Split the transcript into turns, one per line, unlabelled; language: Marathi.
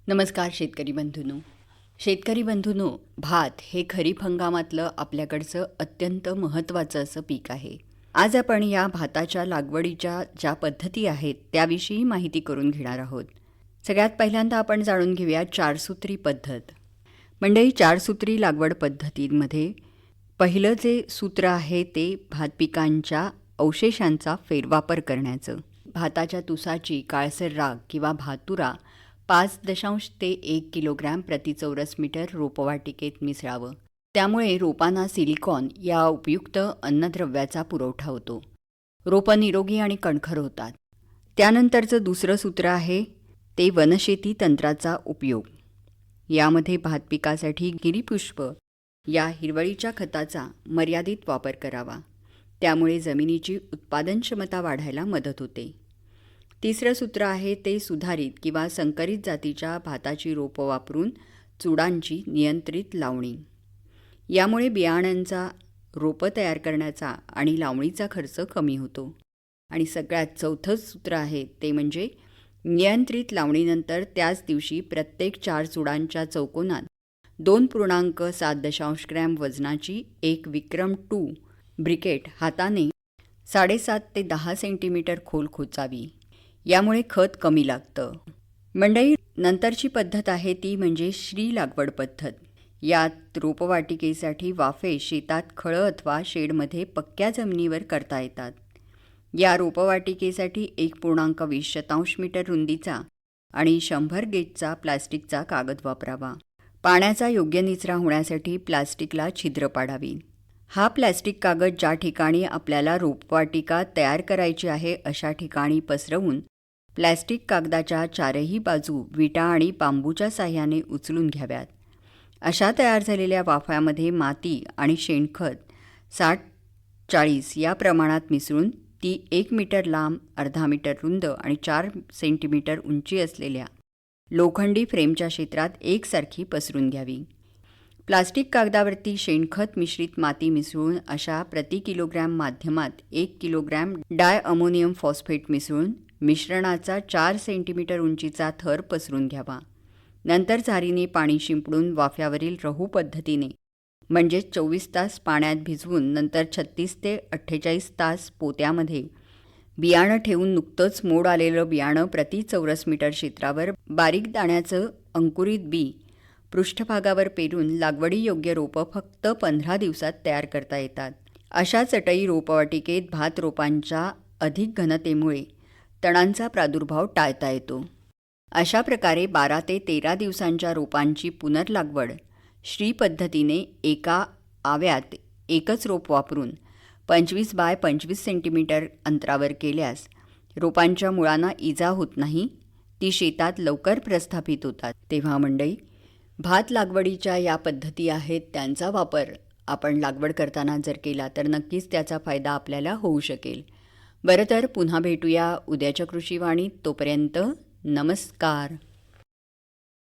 नमस्कार शेतकरी बंधूंनो, भात हे खरीप हंगामातलं आपल्याकडचं अत्यंत महत्त्वाचं असं पीक आहे. आज आपण या भाताच्या लागवडीच्या ज्या पद्धती आहेत त्याविषयी माहिती करून घेणार आहोत. सगळ्यात पहिल्यांदा आपण जाणून घेऊया चारसूत्री पद्धत. मंडळी, चारसूत्री लागवड पद्धतींमध्ये पहिलं जे सूत्र आहे ते भात पिकांच्या अवशेषांचा फेरवापर करण्याचं. भाताच्या तुसाची काळसर राख किंवा भातुरा 5 ते 1 किलोग्रॅम प्रति चौरस मीटर रोपवाटिकेत मिसळावं. त्यामुळे रोपांना सिलिकॉन या उपयुक्त अन्नद्रव्याचा पुरवठा होतो. रोपं निरोगी आणि कणखर होतात. त्यानंतरचं दुसरं सूत्र आहे ते वनशेती तंत्राचा उपयोग. यामध्ये भात पिकासाठी गिरीपुष्प या हिरवळीच्या खताचा मर्यादित वापर करावा. त्यामुळे जमिनीची उत्पादनक्षमता वाढायला मदत होते. तिसरं सूत्र आहे ते सुधारित किंवा संकरित जातीच्या भाताची रोपं वापरून चुडांची नियंत्रित लावणी. यामुळे बियाण्यांचा रोपं तयार करण्याचा आणि लावणीचा खर्च कमी होतो. आणि सगळ्यात चौथं सूत्र आहे ते म्हणजे नियंत्रित लावणीनंतर त्याच दिवशी प्रत्येक 4 चुडांच्या चौकोनात 2.7 ग्रॅम वजनाची एक विक्रम 2 ब्रिकेट हाताने 7.5 ते 10 सेंटीमीटर खोल खोचावी. यामुळे खत कमी लागतं. मंडळी, नंतरची पद्धत आहे ती म्हणजे श्री लागवड पद्धत. यात रोपवाटिकेसाठी वाफे शेतात खळं अथवा शेडमध्ये पक्क्या जमिनीवर करता येतात. या रोपवाटिकेसाठी 1.20 मीटर रुंदीचा आणि 100 गेजचा प्लास्टिकचा कागद वापरावा. पाण्याचा योग्य निचरा होण्यासाठी प्लास्टिकला छिद्र पाडावी. हा प्लास्टिक कागद ज्या ठिकाणी आपल्याला रोपवाटिका तयार करायची आहे अशा ठिकाणी पसरवून प्लॅस्टिक कागदाच्या चारही बाजू विटा आणि बांबूच्या साह्याने उचलून घ्याव्यात. अशा तयार झालेल्या वाफ्यामध्ये माती आणि शेणखत 60-40 या प्रमाणात मिसळून ती 1 मीटर लांब, अर्धा मीटर रुंद आणि 4 सेंटीमीटर उंची असलेल्या लोखंडी फ्रेमच्या क्षेत्रात एकसारखी पसरून घ्यावी. प्लास्टिक कागदावरती शेणखत मिश्रित माती मिसळून अशा प्रति किलोग्रॅम माध्यमात 1 किलोग्रॅम डाय अमोनियम फॉस्फेट मिसळून मिश्रणाचा 4 सेंटीमीटर उंचीचा थर पसरून घ्यावा. नंतर झारीने पाणी शिंपडून वाफ्यावरील रहू पद्धतीने म्हणजेच 24 तास पाण्यात भिजवून नंतर 36 ते 48 तास पोत्यामध्ये बियाणं ठेवून नुकतंच मोड आलेलं बियाणं प्रति चौरस मीटर क्षेत्रावर बारीक दाण्याचं अंकुरित बी पृष्ठभागावर पेरून लागवडीयोग्य रोपं फक्त 15 दिवसात तयार करता येतात. अशा चटई रोपवाटिकेत भात रोपांच्या अधिक घनतेमुळे तणांचा प्रादुर्भाव टाळता येतो. अशा प्रकारे 12 ते 13 दिवसांच्या रोपांची पुनर्लागवड श्री पद्धतीने एका आव्यात एकच रोप वापरून 25 बाय 25 सेंटीमीटर अंतरावर केल्यास रोपांच्या मुळांना इजा होत नाही. ती शेतात लवकर प्रस्थापित होतात. तेव्हा मंडळी, भात लागवडीच्या या पद्धती आहेत त्यांचा वापर आपण लागवड करताना जर केला तर नक्कीच त्याचा फायदा आपल्याला होऊ शकेल. बरं, तर पुन्हा भेटूया उद्याच्या कृषीवाणीत. तोपर्यंत नमस्कार.